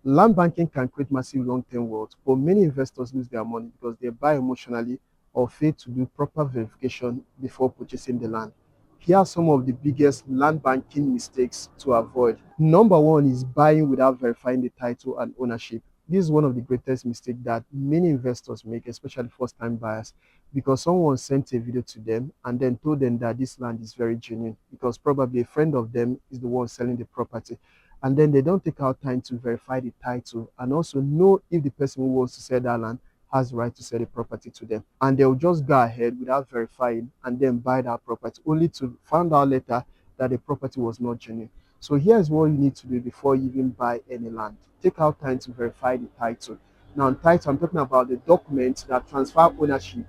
Land banking can create massive long-term wealth, but many investors lose their money because they buy emotionally or fail to do proper verification before purchasing the land. Here are some of the biggest land banking mistakes to avoid. Number one is buying without verifying the title and ownership. This is one of the greatest mistakes that many investors make, especially first-time buyers, because someone sent a video to them and then told them that this land is very genuine because probably a friend of them is the one selling the property, and then they don't take out time to verify the title and also know if the person who wants to sell that land has the right to sell the property to them. And they'll just go ahead without verifying and then buy that property, only to find out later that the property was not genuine. So here's what you need to do before you even buy any land. Take out time to verify the title. Now, title, I'm talking about the documents that transfer ownership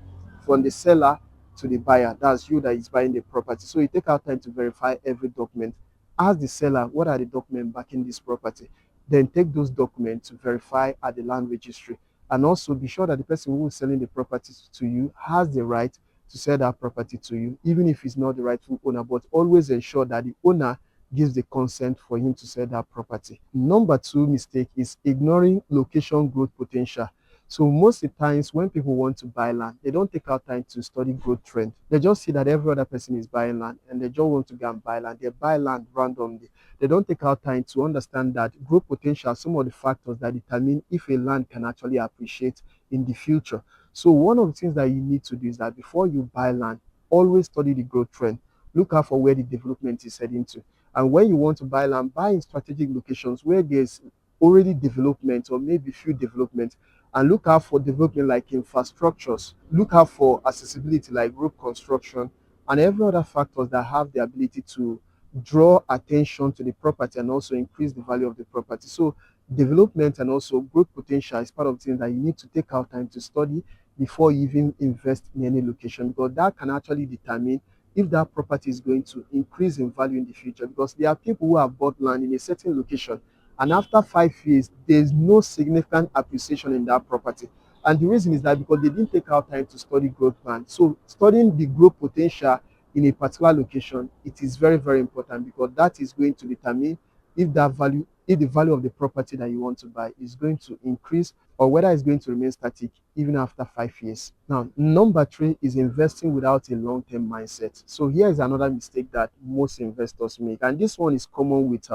from the seller to the buyer. That's you that is buying the property. So you take out time to verify every document. Ask the seller, what are the documents backing this property? Then take those documents to verify at the land registry. And also be sure that the person who is selling the property to you has the right to sell that property to you, even if he's not the rightful owner, but always ensure that the owner gives the consent for him to sell that property. Number two mistake is ignoring location growth potential. So most of the times when people want to buy land, they don't take out time to study growth trend. They just see that every other person is buying land and they just want to go and buy land. They buy land randomly. They don't take out time to understand that growth potential are some of the factors that determine if a land can actually appreciate in the future. So one of the things that you need to do is that before you buy land, always study the growth trend. Look out for where the development is heading to. And when you want to buy land, buy in strategic locations where there's already development or maybe few development, and look out for development like infrastructures. Look out for accessibility like road construction and every other factors that have the ability to draw attention to the property and also increase the value of the property. So development and also growth potential is part of things that you need to take out time to study before you even invest in any location, because that can actually determine if that property is going to increase in value in the future. Because there are people who have bought land in a certain location and after 5 years there's no significant appreciation in that property, and the reason is that because they didn't take out time to study growth plan. So studying the growth potential in a particular location, it is very, very important, because that is going to determine if the value of the property that you want to buy is going to increase or whether it's going to remain static even after 5 years. Now, number three is investing without a long-term mindset. So here is another mistake that most investors make, and this one is common with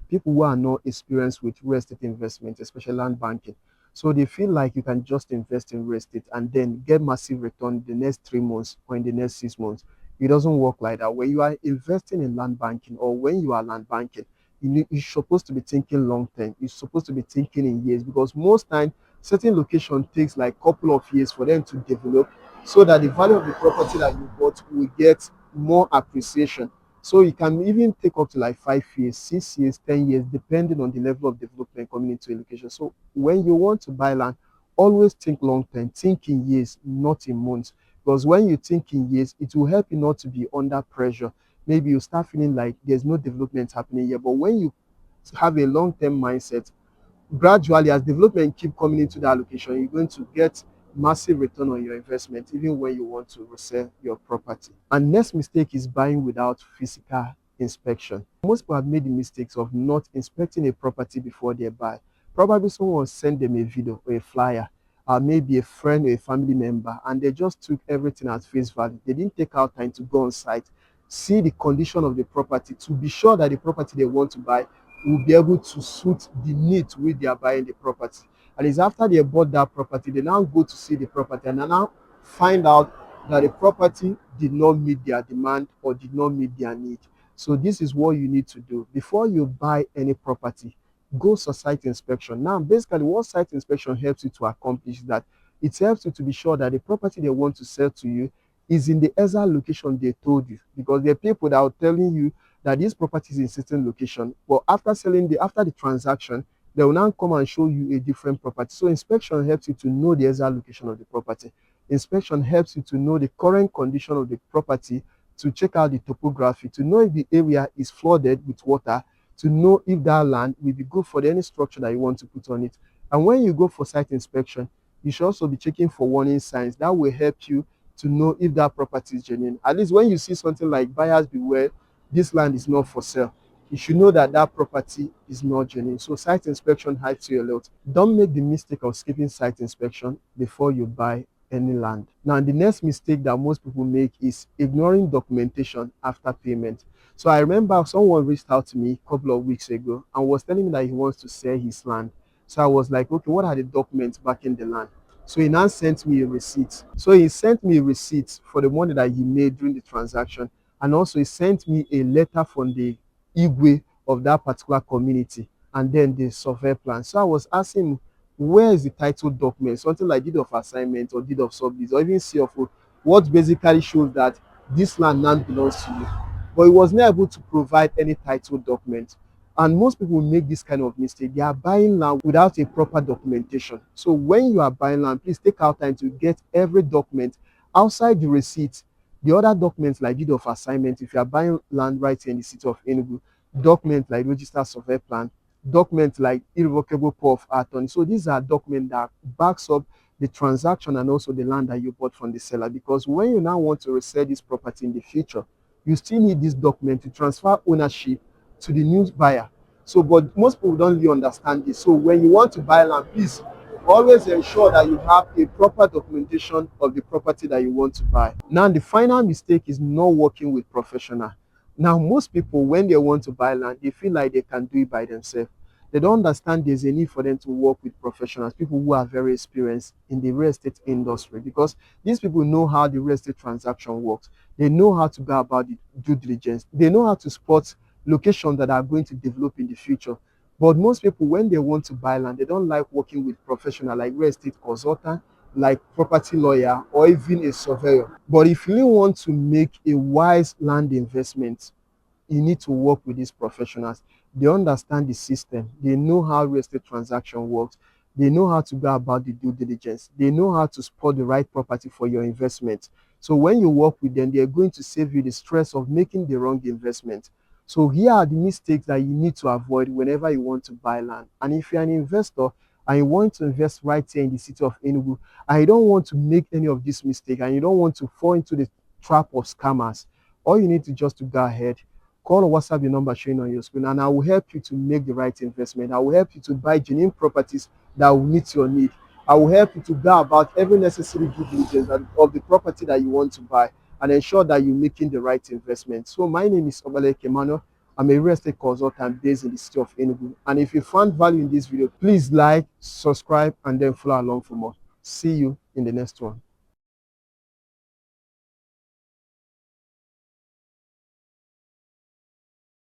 people who are not experienced with real estate investment, especially land banking. So they feel like you can just invest in real estate and then get massive return in the next 3 months or in the next 6 months. It doesn't work like that. When you are investing in land banking or when you are land banking, you're supposed to be thinking long term. You're supposed to be thinking in years, because most time certain location takes like a couple of years for them to develop so that the value of the property that you bought will get more appreciation. So it can even take up to like 5 years, 6 years, 10 years, depending on the level of development coming into a location. So when you want to buy land, always think long term, think in years, not in months. Because when you think in years, it will help you not to be under pressure. Maybe you start feeling like there's no development happening here. But when you have a long-term mindset, gradually as development keep coming into that location, you're going to get massive return on your investment even when you want to resell your property. And next mistake is buying without physical inspection. Most people have made the mistakes of not inspecting a property before they buy. Probably someone sent them a video or a flyer, maybe a friend or a family member, and they just took everything at face value. They didn't take out time to go on site, see the condition of the property, to be sure that the property they want to buy will be able to suit the needs with they are buying the property. And it's after they bought that property, they now go to see the property and they now find out that the property did not meet their demand or did not meet their need. So this is what you need to do before you buy any property. Go for site inspection. Now, basically, what site inspection helps you to accomplish is that it helps you to be sure that the property they want to sell to you is in the exact location they told you, because there are people that are telling you that this property is in certain location, but after the transaction, they will now come and show you a different property. So inspection helps you to know the exact location of the property. Inspection helps you to know the current condition of the property, to check out the topography, to know if the area is flooded with water, to know if that land will be good for any structure that you want to put on it. And when you go for site inspection, you should also be checking for warning signs that will help you to know if that property is genuine. At least when you see something like buyers beware, this land is not for sale, you should know that that property is not genuine. So site inspection hides you a lot. Don't make the mistake of skipping site inspection before you buy any land. Now, the next mistake that most people make is ignoring documentation after payment. So I remember someone reached out to me a couple of weeks ago and was telling me that he wants to sell his land. So I was like, okay, what are the documents backing the land? So he now sent me a receipt. So he sent me a receipt for the money that he made during the transaction. And also he sent me a letter from the Igwe of that particular community and then the survey plan. So I was asking him, where is the title document? Something like deed of assignment or deed of sublease or even CFO, what basically shows that this land now belongs to you. But he was not able to provide any title document. And most people make this kind of mistake. They are buying land without a proper documentation. So when you are buying land, please take out time to get every document outside the receipt. The other documents like deed of assignment, if you are buying land right here in the city of Enugu, documents like registered survey plan, documents like irrevocable power of attorney. So these are documents that backs up the transaction and also the land that you bought from the seller. Because when you now want to resell this property in the future, you still need this document to transfer ownership to the new buyer. So, but most people don't really understand this. So when you want to buy land, please always ensure that you have a proper documentation of the property that you want to buy. Now, the final mistake is not working with professional. Now, most people, when they want to buy land, they feel like they can do it by themselves. They don't understand there's a need for them to work with professionals, people who are very experienced in the real estate industry, because these people know how the real estate transaction works. They know how to go about the due diligence. They know how to spot locations that are going to develop in the future. But most people, when they want to buy land, they don't like working with professional like real estate consultant, like property lawyer, or even a surveyor. But if you really want to make a wise land investment, you need to work with these professionals. They understand the system. They know how real estate transaction works. They know how to go about the due diligence. They know how to spot the right property for your investment. So when you work with them, they're going to save you the stress of making the wrong investment. So here are the mistakes that you need to avoid whenever you want to buy land. And if you're an investor and you want to invest right here in the city of Enugu, and you don't want to make any of these mistakes, and you don't want to fall into the trap of scammers, all you need to just to go ahead, call or WhatsApp the number showing on your screen, and I will help you to make the right investment. I will help you to buy genuine properties that will meet your need. I will help you to go about every necessary due diligence of the property that you want to buy and ensure that you're making the right investment. So my name is Obale Kemano. I'm a real estate consultant based in the city of Enugu. And if you found value in this video, please like, subscribe, and then follow along for more. See you in the next one.